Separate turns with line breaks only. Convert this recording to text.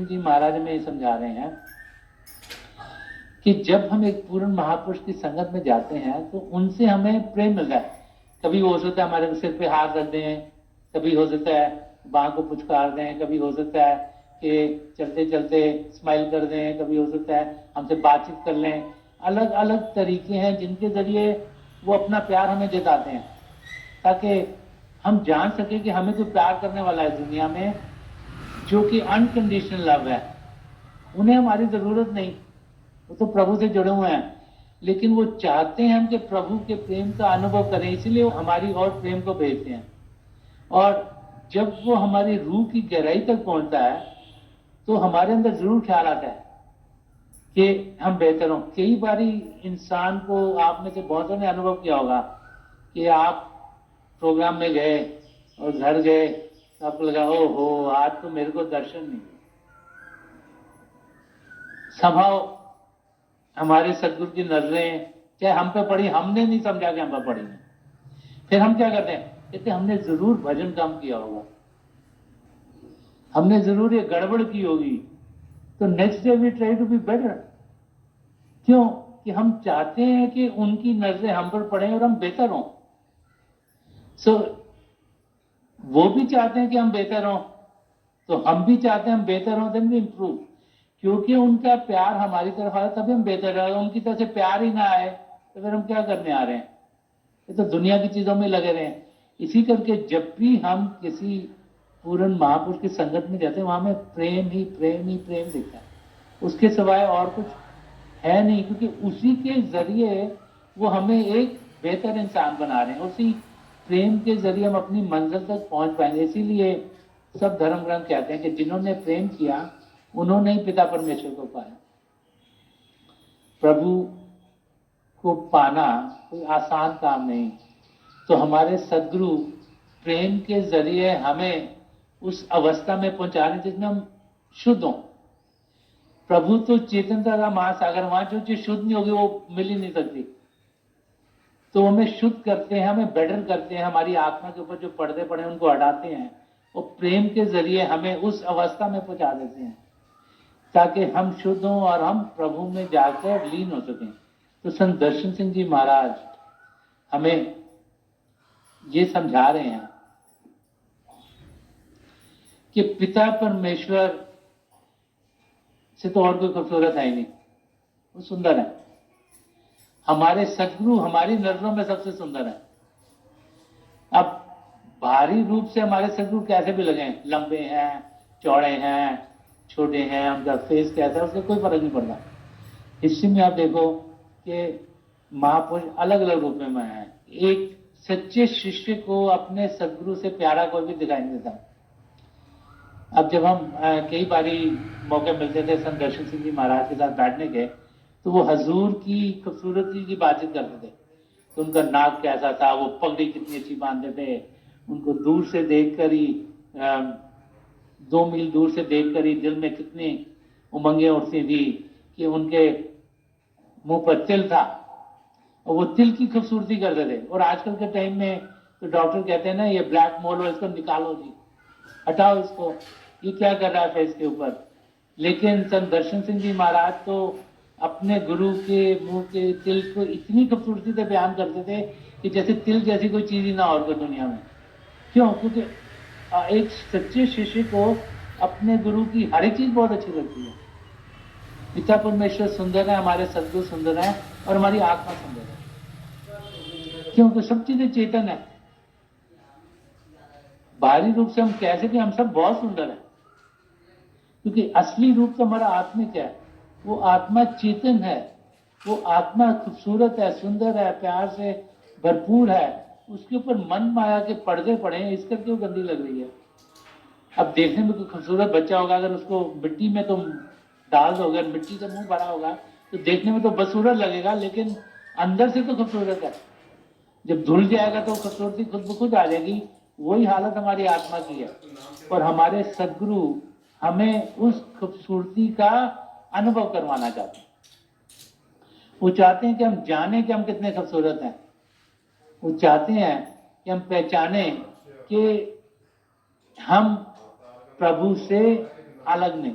सिंह जी महाराज में समझा रहे हैं कि जब हम एक पूर्ण महापुरुष की संगत में जाते हैं तो उनसे हमें प्रेम मिलता है। कभी हो सकता है हमारे सिर पे हाथ रख दें, कभी हो सकता है बाह को पुचकार दें, कभी हो सकता है कि चलते चलते स्माइल कर दें, कभी हो सकता है हमसे बातचीत कर लें। अलग अलग तरीके हैं जिनके जरिए वो अपना प्यार हमें जताते हैं, ताकि हम जान सके कि हमें कोई प्यार करने वाला है दुनिया में जो कि अनकंडीशनल लव है। उन्हें हमारी जरूरत नहीं, वो तो प्रभु से जुड़े हुए हैं, लेकिन वो चाहते हैं हम कि प्रभु के प्रेम का अनुभव करें, इसलिए वो हमारी और प्रेम को भेजते हैं। और जब वो हमारी रूह की गहराई तक पहुंचता है तो हमारे अंदर जरूर ख्याल आता है कि हम बेहतर हों। कई बारी इंसान को, आप में से बहुत ने अनुभव किया होगा कि आप प्रोग्राम में गए और घर गए तो आपको लगा ओहो आज तो मेरे को दर्शन नहीं। संभव हमारे सदगुरु की नजरें चाहे हम पे पड़ी, हमने नहीं समझा कि हम पे पड़ी है। फिर हम क्या करते हैं, कहते हमने जरूर भजन कम किया होगा, हमने जरूर ये गड़बड़ की होगी, तो next day we try to be better. क्यों? कि हम चाहते हैं कि उनकी नजरें हम पर पड़े और हम बेहतर हों। वो भी चाहते हैं कि हम बेहतर हों, तो हम भी चाहते हैं हम बेहतर हों, देन वी इंप्रूव। क्योंकि उनका प्यार हमारी तरफ आए तभी हम बेहतर रहे। उनकी तरफ से प्यार ही ना आए तो फिर हम क्या करने आ रहे हैं? ये तो दुनिया की चीजों में लगे रहे। इसी करके जब भी हम किसी पूर्ण महापुरुष की संगत में जाते हैं वहां में प्रेम ही प्रेम ही प्रेम दिखता है, उसके सिवाय और कुछ है नहीं। क्योंकि उसी के जरिए वो हमें एक बेहतर इंसान बना रहे हैं, उसी प्रेम के जरिए हम अपनी मंजिल तक पहुंच पाएंगे। इसीलिए सब धर्म ग्रंथ कहते हैं कि जिन्होंने प्रेम किया उन्होंने ही पिता परमेश्वर को पाया। प्रभु को पाना कोई आसान काम नहीं। तो हमारे सदगुरु प्रेम के जरिए हमें उस अवस्था में पहुंचा रहे जिसमें हम शुद्ध हों। प्रभु तो चेतनता का महासागर, वहां जो चीज शुद्ध नहीं होगी वो मिल ही नहीं सकती। तो हमें शुद्ध करते हैं, हमें बेटर करते हैं, हमारी आत्मा के ऊपर जो पर्दे पड़े उनको हटाते हैं और प्रेम के जरिए हमें उस अवस्था में पहुंचा देते हैं ताकि हम शुद्ध हों और हम प्रभु में जाकर लीन हो सकें। तो संत दर्शन सिंह जी महाराज हमें ये समझा रहे हैं कि पिता परमेश्वर से तो और कोई खूबसूरत है ही नहीं, वो सुंदर है। हमारे सदगुरु हमारी नजरों में सबसे सुंदर है। अब बाहरी रूप से हमारे सदगुरु कैसे भी लगे, लंबे हैं, चौड़े हैं, छोटे हैं, उनका फेस कैसा है, उससे कोई फर्क नहीं पड़ता। हिस्ट्री में आप देखो कि महापुरुष अलग अलग रूप में हैं। एक सच्चे शिष्य को अपने सदगुरु से प्यारा कोई भी दिखाई नहीं देता। अब जब हम कई बारी मौके मिलते थे संत दर्शन सिंह जी महाराज के साथ बैठने के, तो वो हजूर की खूबसूरती की बातचीत करते थे। तो उनका नाक कैसा था, वो पगड़ी कितनी अच्छी बांधते थे, उनको दूर से देखकर ही 2 मील दूर से देखकर ही दिल में कितनी उमंगें उठती थी कि उनके मुंह पर तिल था और वो तिल की खूबसूरती करते थे। और आजकल के टाइम में तो डॉक्टर कहते हैं ना ये ब्लैक मोल हो, इसको निकालो जी, हटाओ इसको, ये क्या कर रहा है फेस के ऊपर। लेकिन संत दर्शन सिंह जी महाराज तो अपने गुरु के मुंह के तिल को इतनी खूबसूरती से बयान करते थे कि जैसे तिल जैसी कोई चीज ही ना और कोई दुनिया में। क्यों? क्योंकि एक सच्चे शिष्य को अपने गुरु की हर एक चीज बहुत अच्छी लगती है। पिता परमेश्वर सुंदर है, हमारे सदगुरु सुंदर है और हमारी आत्मा सुंदर है। क्यों? तो सब चीजें चेतन है। बाहरी रूप से हम कैसे भी, हम सब बहुत सुंदर है, क्योंकि असली रूप तो हमारा आत्मिक है। वो आत्मा चेतन है, वो आत्मा खूबसूरत है, सुंदर है, प्यार से भरपूर है। उसके ऊपर मन माया के पर्दे पड़े हैं, इस करके वो गंदी लग रही है। अब देखने में कोई खूबसूरत बच्चा होगा, अगर उसको मिट्टी में तुम डाल दोगे, मिट्टी का मुंह भरा होगा तो देखने में तो बदसूरत लगेगा, लेकिन अंदर से तो खूबसूरत है। जब धुल जाएगा तो खूबसूरती खुद ब खुद आ जाएगी। वही हालत हमारी आत्मा की है। और हमारे सदगुरु हमें उस खूबसूरती का अनुभव करवाना चाहते हैं। वो चाहते हैं कि हम जाने कि हम कितने खूबसूरत हैं। वो चाहते हैं कि हम पहचाने कि हम प्रभु से अलग नहीं।